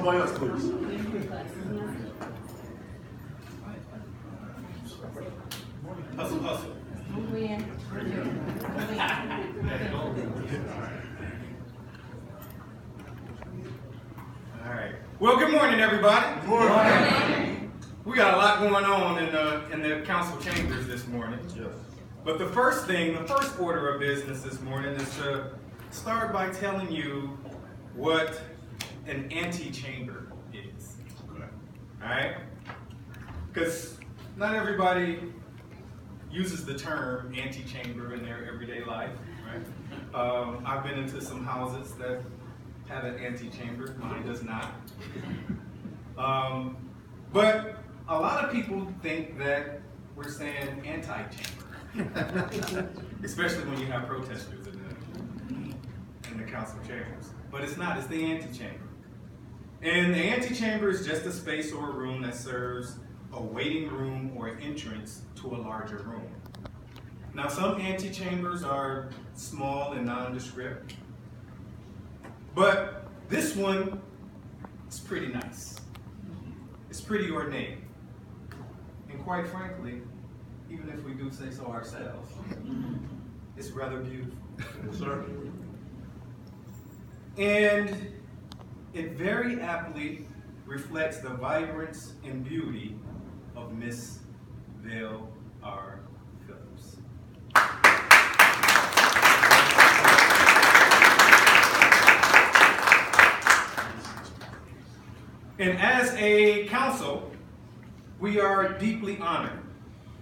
Somebody else, please. Hustle, hustle. All right. Well, good morning, everybody. Good morning. We got a lot going on in the council chambers this morning. Yes. But the first order of business this morning is to start by telling you what an Ante Chamber is. Okay. All right? Because not everybody uses the term Ante Chamber in their everyday life, right? I've been into some houses that have an Ante Chamber. Mine does not. But a lot of people think that we're saying anti-chamber, especially when you have protesters in the council chambers. But it's not, it's the Ante-Chamber. And the Ante-Chamber is just a space or a room that serves a waiting room or entrance to a larger room. Now, some Ante-Chambers are small and nondescript, but this one is pretty nice. It's pretty ornate. And quite frankly, even if we do say so ourselves, it's rather beautiful. Yes, sir. And it very aptly reflects the vibrance and beauty of Miss Vel R. Phillips. And as a council, we are deeply honored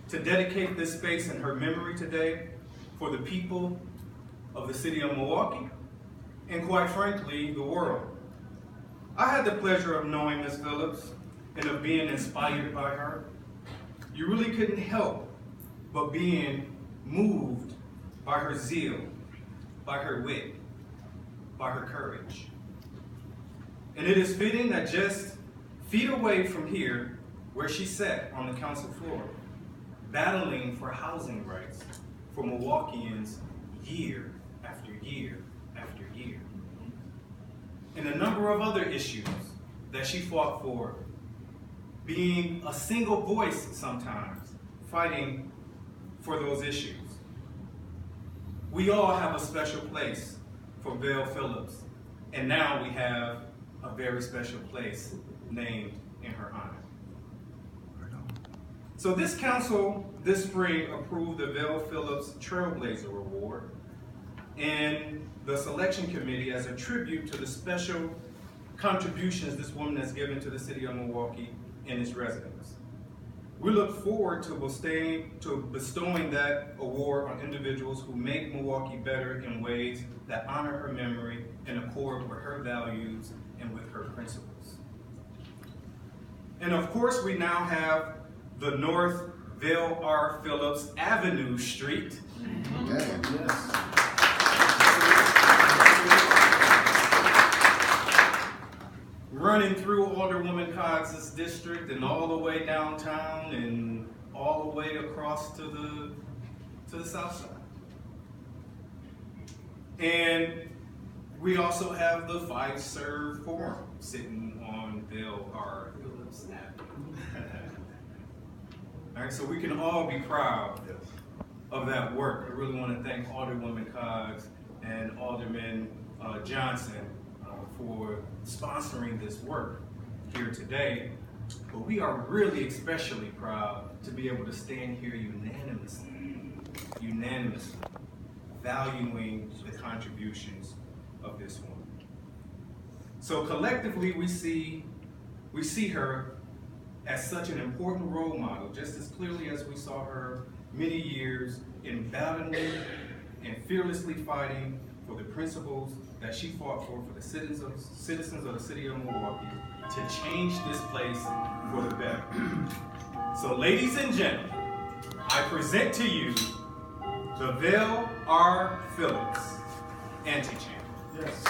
to dedicate this space in her memory today for the people of the city of Milwaukee and, quite frankly, the world. I had the pleasure of knowing Ms. Phillips and of being inspired by her. You really couldn't help but being moved by her zeal, by her wit, by her courage. And it is fitting that just feet away from here, where she sat on the council floor, battling for housing rights for Milwaukeeans year after year after year, and a number of other issues that she fought for, being a single voice sometimes, fighting for those issues. We all have a special place for Vel Phillips, and now we have a very special place named in her honor. So this council this spring approved the Vel Phillips Trailblazer Award and the selection committee as a tribute to the special contributions this woman has given to the city of Milwaukee and its residents. We look forward to bestowing that award on individuals who make Milwaukee better in ways that honor her memory and accord with her values and with her principles. And of course, we now have the North Vel R. Phillips Avenue Street. Yes. Running through Alderwoman Cogg's district and all the way downtown and all the way across to the south side. And we also have the 5-serve forum sitting on Vel R. Phillips Avenue. All right, so we can all be proud of that work. I really want to thank Alderwoman Coggs and Alderman Johnson for sponsoring this work here today. But we are really especially proud to be able to stand here unanimously, valuing the contributions of this woman. So collectively, we see her as such an important role model, just as clearly as we saw her many years in battling and fearlessly fighting for the principles that she fought for the citizens of the city of Milwaukee to change this place for the better. So ladies and gentlemen, I present to you the Vel R. Phillips Ante Chamber. Yes.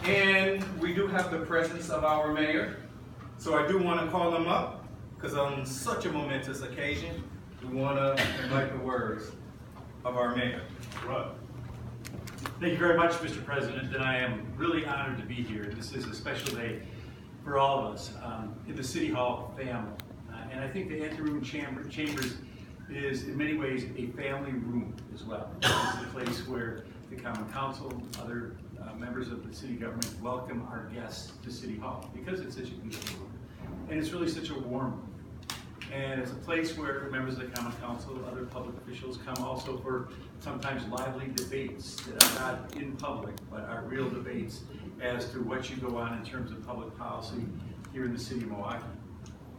And we do have the presence of our mayor. So I do want to call him up, because on such a momentous occasion, we want to invite the words of our mayor. Right. Thank you very much, Mr. President, and I am really honored to be here. This is a special day for all of us in the City Hall family. And I think the Ante Chambers is in many ways a family room as well. It's a place where the Common Council, other members of the city government welcome our guests to City Hall because it's such a beautiful room. And it's really such a warm room. And it's a place where members of the Common Council, other public officials come also for sometimes lively debates that are not in public, but are real debates as to what should go on in terms of public policy here in the city of Milwaukee.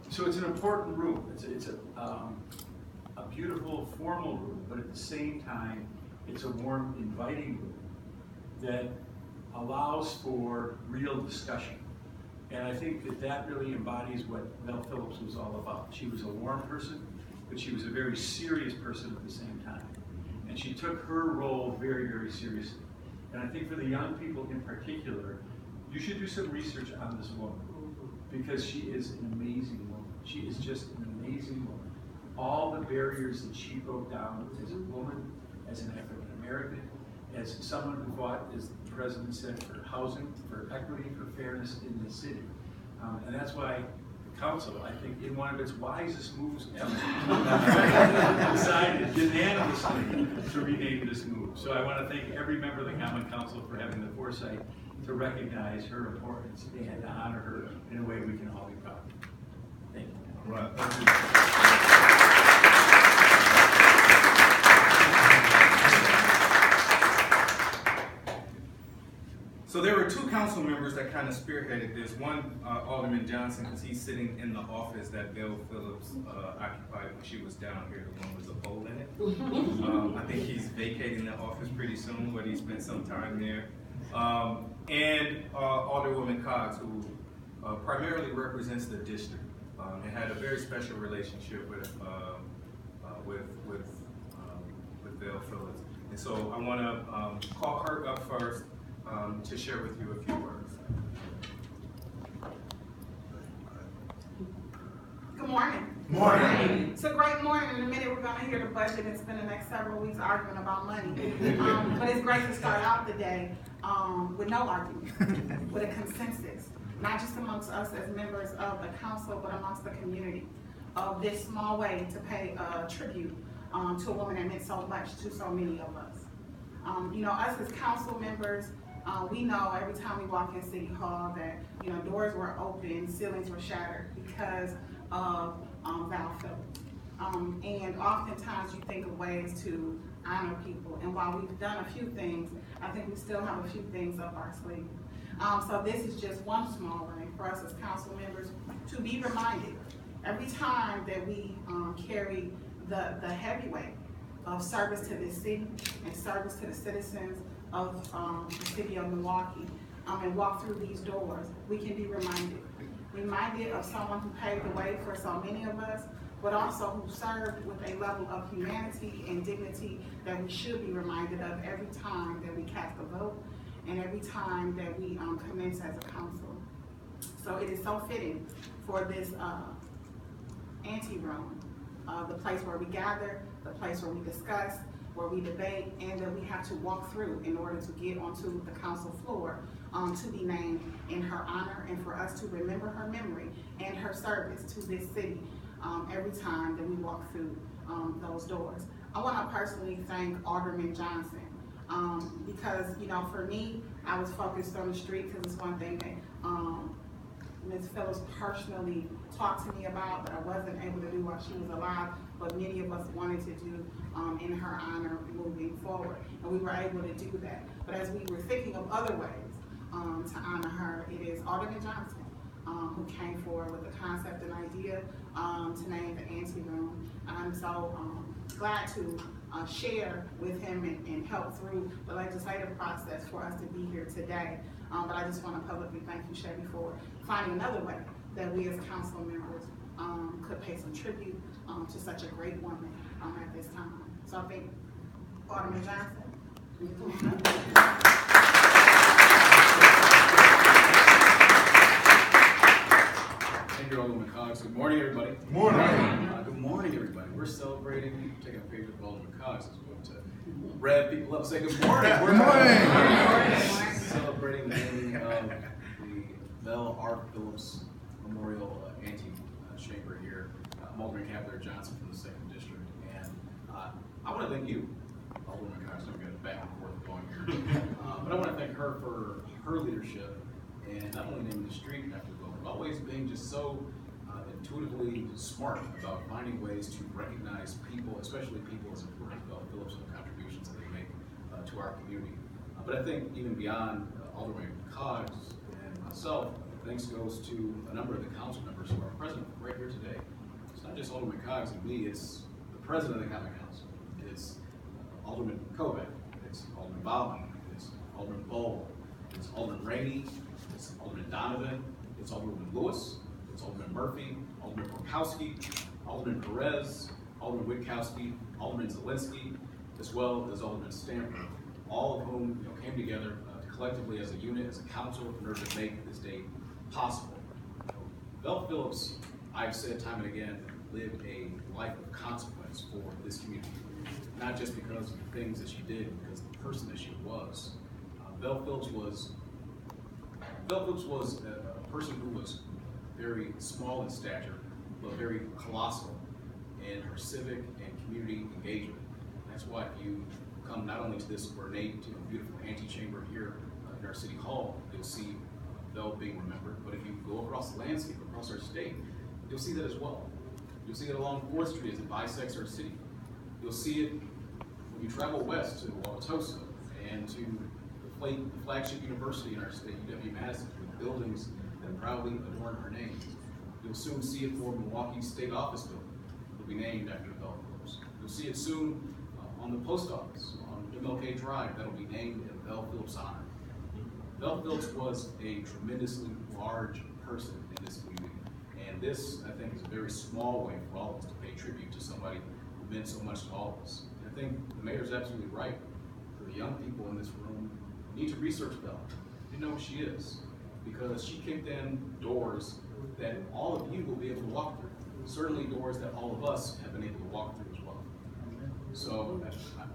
So it's an important room. It's a beautiful, formal room, but at the same time, it's a warm, inviting room that allows for real discussion. And I think that that really embodies what Vel Phillips was all about. She was a warm person, but she was a very serious person at the same time. And she took her role very, very seriously. And I think for the young people in particular, you should do some research on this woman because she is an amazing woman. She is just an amazing woman. All the barriers that she broke down as a woman, as an African American, as someone who fought, as the president said, for housing, for equity, for fairness in the city. And that's why the council, I think, in one of its wisest moves ever, decided unanimously to rename this move. So I want to thank every member of the Common Council for having the foresight to recognize her importance and to honor her in a way we can all be proud of. Thank you. Right. Thank you. So there were two council members that kind of spearheaded this. One, Alderman Johnson, because he's sitting in the office that Vel Phillips occupied when she was down here, the one with the pole in it. I think he's vacating the office pretty soon, but he spent some time there. And Alderwoman Cox, who primarily represents the district and had a very special relationship with Vel Phillips. And so I want to call her up first to share with you a few words. Good morning. Morning. It's a great morning. In a minute, we're going to hear the budget and spend the next several weeks arguing about money. But it's great to start out the day with no argument, with a consensus, not just amongst us as members of the council, but amongst the community of this small way to pay a tribute to a woman that meant so much to so many of us. You know, us as council members, we know every time we walk in City Hall that, you know, doors were open, ceilings were shattered because of Vel Phillips. And oftentimes you think of ways to honor people. And while we've done a few things, I think we still have a few things up our sleeve. So this is just one small way for us as council members to be reminded every time that we carry the heavy weight of service to this city and service to the citizens of the city of Milwaukee and walk through these doors, we can be reminded of someone who paved the way for so many of us, but also who served with a level of humanity and dignity that we should be reminded of every time that we cast a vote and every time that we commence as a council. So it is so fitting for this ante-room, the place where we gather, the place where we discuss, where we debate, and that we have to walk through in order to get onto the council floor to be named in her honor and for us to remember her memory and her service to this city every time that we walk through those doors. I want to personally thank Alderman Johnson because, you know, for me, I was focused on the street because it's one thing that Ms. Phillips personally talked to me about, but I wasn't able to do while she was alive, but many of us wanted to do in her honor moving forward, and we were able to do that. But as we were thinking of other ways to honor her, it is Alderman Johnson who came forward with the concept and idea to name the ante room. I'm so glad to share with him and help through the legislative process for us to be here today. But I just want to publicly thank you, Chevy, for finding another way that we as council members could pay some tribute to such a great woman at this time. So I think Alderman Johnson. Thank you, Alderman Cox. Good morning, everybody. Morning. Good morning, everybody. we're celebrating, taking a page of Alderman Cox as well to rev people up, say good morning. Good morning. Celebrating the naming of the Vel R Phillips Memorial Ante Chamber here. I'm Alderman Johnson from the 2nd District, and I want to thank you, Alderman Cox. I'm going to back and forth going here, but I want to thank her for her leadership and not only naming the street after the vote, but always being just so intuitively smart about finding ways to recognize people, especially people as important as Phillips and the contributions that they make to our community. But I think even beyond Alderman Cox and myself, thanks goes to a number of the council members who are present right here today. It's not just Alderman Cox and me, it's the president of the Common Council. It's Alderman Kovac, it's Alderman Bauman, it's Alderman Bowl, it's Alderman Rainey, it's Alderman Donovan, it's Alderman Lewis, it's Alderman Murphy, Alderman Borkowski, Alderman Perez, Alderman Witkowski, Alderman Zielinski, as well as Alderman Stamper, all of whom came together collectively as a unit, as a council, in order to make this day possible. Vel Phillips, I've said time and again, lived a life of consequence for this community. Not just because of the things that she did, because of the person that she was. Vel Phillips was a person who was very small in stature, but very colossal in her civic and community engagement. That's why if you come not only to this ornate, beautiful Ante Chamber here in our City Hall, you'll see Vel being remembered. But if you go across the landscape, across our state, you'll see that as well. You'll see it along 4th Street as it bisects our city. You'll see it when you travel west to Wauwatosa and to the flagship university in our state, UW-Madison, with buildings that proudly adorn her name. You'll soon see it for Milwaukee State Office Building. It'll be named after Vel Phillips. You'll see it soon on the post office on MLK Drive. That'll be named in Vel Phillips' honor. Vel Phillips was a tremendously large person in this community. And this, I think, is a very small way for all of us to pay tribute to somebody who meant so much to all of us. And I think the mayor's absolutely right. For the young people in this room, you need to research Vel. You know who she is. Because she kicked in doors that all of you will be able to walk through. Certainly doors that all of us have been able to walk through as well. So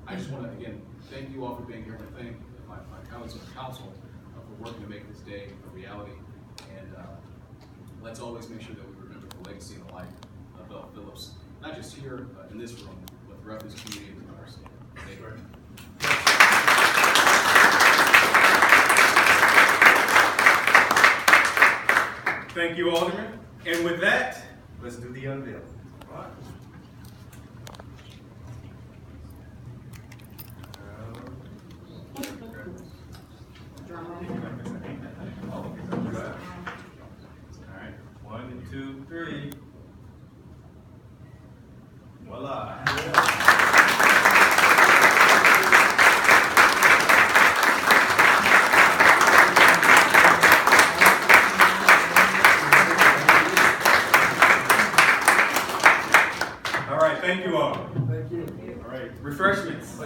I just want to, again, thank you all for being here. I want to thank my colleagues on the council for working to make this day a reality. And let's always make sure that we remember the legacy and the life of Vel Phillips, not just here in this room, but throughout this community and throughout our state. Thank you. Thank you, Alderman. And with that, let's do the unveil. All right. All right, 1, 2, 3. Voila. Thank you all. Thank you. All right, refreshments.